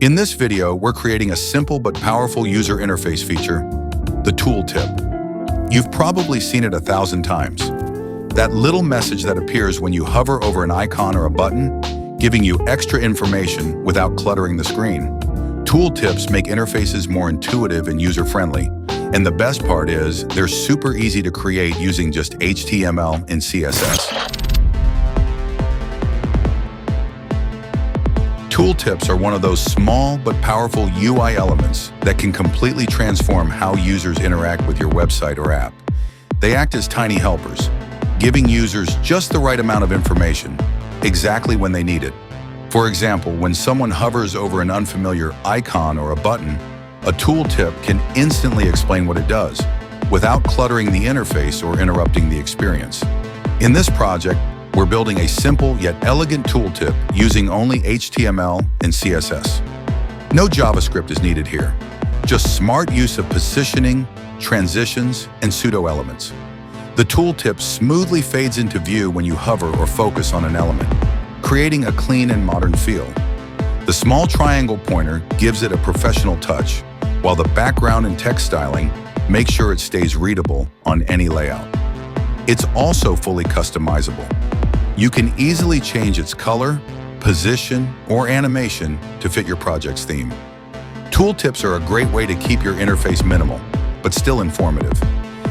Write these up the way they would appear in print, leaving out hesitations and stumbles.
In this video, we're creating a simple but powerful user interface feature, the Tooltip. You've probably seen it 1,000 times. That little message that appears when you hover over an icon or a button, giving you extra information without cluttering the screen. Tooltips make interfaces more intuitive and user-friendly. And the best part is, they're super easy to create using just HTML and CSS. Tooltips are one of those small but powerful UI elements that can completely transform how users interact with your website or app. They act as tiny helpers, giving users just the right amount of information, exactly when they need it. For example, when someone hovers over an unfamiliar icon or a button, a tooltip can instantly explain what it does, without cluttering the interface or interrupting the experience. In this project, we're building a simple yet elegant tooltip using only HTML and CSS. No JavaScript is needed here, just smart use of positioning, transitions, and pseudo-elements. The tooltip smoothly fades into view when you hover or focus on an element, creating a clean and modern feel. The small triangle pointer gives it a professional touch, while the background and text styling make sure it stays readable on any layout. It's also fully customizable. You can easily change its color, position, or animation to fit your project's theme. Tooltips are a great way to keep your interface minimal, but still informative.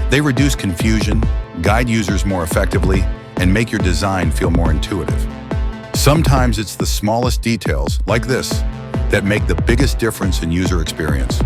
They reduce confusion, guide users more effectively, and make your design feel more intuitive. Sometimes it's the smallest details, like this, that make the biggest difference in user experience.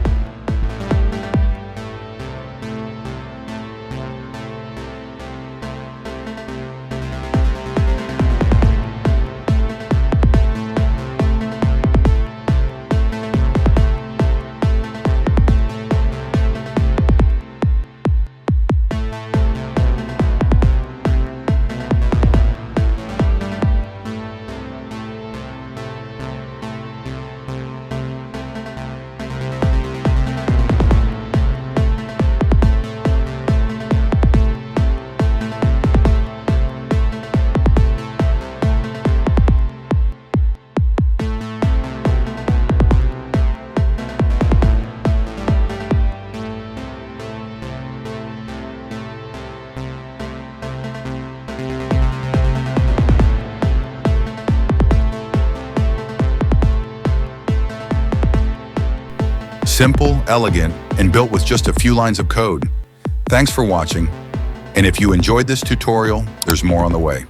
Simple, elegant, and built with just a few lines of code. Thanks for watching, and if you enjoyed this tutorial, there's more on the way.